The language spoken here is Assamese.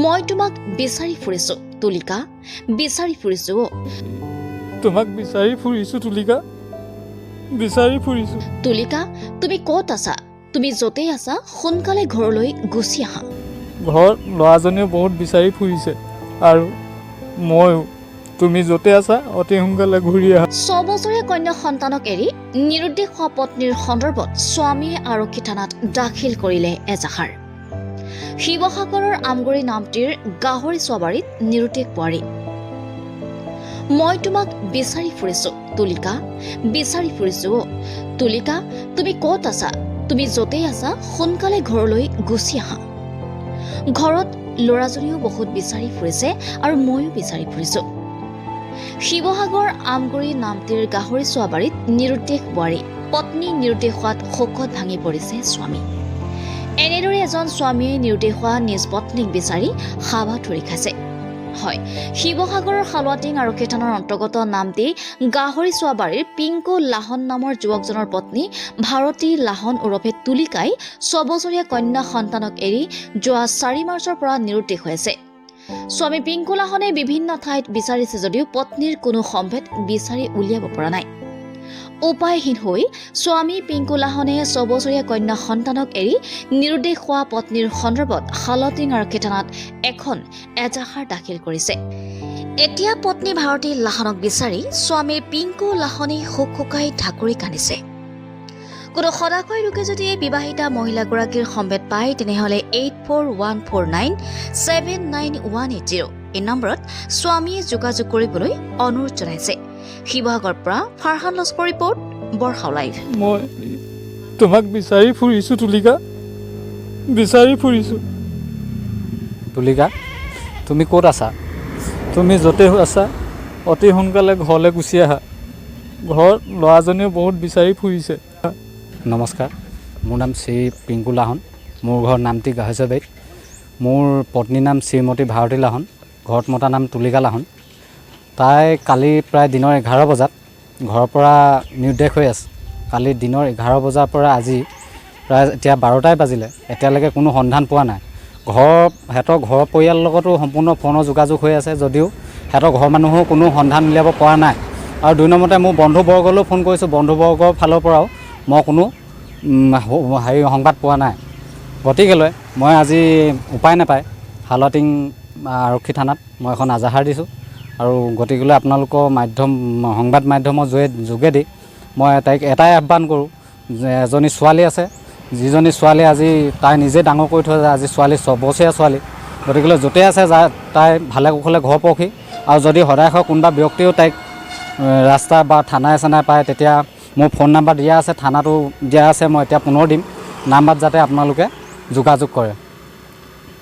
মই তোমাক বিচাৰি ফুৰিছো তুলিকা, বিচাৰি ফুৰিছো। তোমাক বিচাৰি ফুৰিছো তুলিকা, বিচাৰি ফুৰিছো। তুলিকা, তুমি ক'ত আছা? তুমি য'তেই আছা সোনকালে ঘৰলৈ গুচি আহা। ঘৰত ল'ৰাজনীও বহুত বিচাৰি ফুৰিছে আৰু ময়ো। তুমি য'তে আছা অতি সোনকালে ঘূৰি আহা। 6 বছৰীয়া কন্যা সন্তানক এৰি নিৰুদ্দেশ হোৱা পত্নীৰ সন্দৰ্ভত স্বামীয়ে আৰক্ষী থানাত দাখিল কৰিলে এজাহাৰ। শিৱসাগৰৰ আমগুৰি নামটিৰ গাহৰি চোৱাবাৰীত নিৰুদ্দেশ বোৱাৰী। মই তোমাক বিচাৰি ফুৰিছো তুলিকা, বিচাৰি ফুৰিছো। তুলিকা, তুমি ক'ত আছা? তুমি য'তেই আছা সোনকালে ঘৰলৈ গুচি আহা। ঘৰত ল'ৰাজনীও বহুত বিচাৰি ফুৰিছে আৰু ময়ো বিচাৰি ফুৰিছো। শিৱসাগৰ আমগুৰি নামটিৰ গাহৰি চোৱাবাৰীত নিৰুদ্দেশ বোৱাৰী। পত্নী নিৰুদ্দেশ হোৱাত শোকত ভাঙি পৰিছে স্বামী। এনেদৰে এজন স্বামীয়ে নিৰুদ্দেশ হোৱা নিজ পত্নীক বিচাৰি হাবাথুৰি খাইছে। হয়, শিৱসাগৰৰ হালুৱাটিং আৰক্ষী থানাৰ অন্তৰ্গত নামটি গাহৰি চোৱাবাৰীৰ পিংকু লাহন নামৰ যুৱকজনৰ পত্নী ভাৰতী লাহন ওৰফে তুলিকাই 6 বছৰীয়া কন্যা সন্তানক এৰি যোৱা 4 মাৰ্চৰ পৰা নিৰুদ্দেশ হৈ আছে। স্বামী পিংকু লাহনে বিভিন্ন ঠাইত বিচাৰিছে যদিও পত্নীৰ কোনো সম্ভেদ বিচাৰি উলিয়াব পৰা নাই। উপায়হীন হৈ স্বামী পিংকু লাহনে 6 বছৰীয়া কন্যা সন্তানক এৰি নিৰুদ্দেশ হোৱা পত্নীৰ সন্দৰ্ভত হালুৱাটিং আৰক্ষী থানাত এখন এজাহাৰ দাখিল কৰিছে। এতিয়া পত্নী ভাৰতী লাহনক বিচাৰি স্বামী পিংকু লাহনে হুকহুকাই ঢাকুৰি কান্দিছে। কোনো সদাশয় লোকে যদি এই বিবাহিতা মহিলাগৰাকীৰ সম্ভেদ পায় তেনেহ'লে 8419798180 এই নম্বৰত স্বামীয়ে যোগাযোগ কৰিবলৈ অনুৰোধ জনাইছে। শিৱসাগৰৰ পৰা ফাৰহান লস্কৰ ৰিপৰ্ট, বৰষাও লাইভ। মই তোমাক বিচাৰি ফুৰিছো তুলিকা, বিচাৰি ফুৰিছো। তুলিকা, তুমি ক'ত আছা? তুমি য'তে আছা অতি সোনকালে ঘৰলৈ গুচি আহা। ঘৰত ল'ৰাজনীও বহুত বিচাৰি ফুৰিছে। নমস্কাৰ, মোৰ নাম শ্ৰী পিংকু লাহন। মোৰ ঘৰ নামটি গাহৰি চোৱাবাৰীত। মোৰ পত্নীৰ নাম শ্ৰীমতী ভাৰতী লাহন, ঘৰত মতা নাম তুলিকা লাহন। তাই কালি প্ৰায় দিনৰ 11 বজাত ঘৰৰ পৰা নিৰুদ্দেশ হৈ আছে। কালি দিনৰ 11 বজাৰ পৰা আজি প্ৰায় এতিয়া 12টাই বাজিলে, এতিয়ালৈকে কোনো সন্ধান পোৱা নাই। সিহঁতৰ ঘৰৰ পৰিয়ালৰ লগতো সম্পূৰ্ণ ফোনৰ যোগাযোগ হৈ আছে যদিও সিহঁতৰ ঘৰৰ মানুহো কোনো সন্ধান উলিয়াব পৰা নাই। আৰু 2 নম্বৰতে মোৰ বন্ধুবৰ্গলৈও ফোন কৰিছোঁ, বন্ধুবৰ্গৰ ফালৰ পৰাও মই কোনো সংবাদ পোৱা নাই। গতিকেলৈ মই আজি উপায় নাপায় হালুৱাটিং আৰক্ষী থানাত মই এখন এজাহাৰ দিছোঁ। আৰু গতিকেলৈ আপোনালোকৰ সংবাদ মাধ্যমৰ যোগেদি মই তাইক এটাই আহ্বান কৰোঁ যে এজনী ছোৱালী আছে, যিজনী ছোৱালী আজি তাই নিজে ডাঙৰ কৰি থৈ যায়। আজি ছোৱালী 6 বছৰীয়া ছোৱালী। গতিকেলৈ য'তে আছে তাই ভালে কুশলে ঘৰ পৰহি। আৰু যদি সদায় কোনোবা ব্যক্তিও তাইক ৰাস্তা বা থানাই চানাই পায় তেতিয়া মোৰ ফোন নাম্বাৰ দিয়া আছে, থানাতো দিয়া আছে, মই এতিয়া পুনৰ দিম। নাম্বাৰত যাতে আপোনালোকে যোগাযোগ কৰে।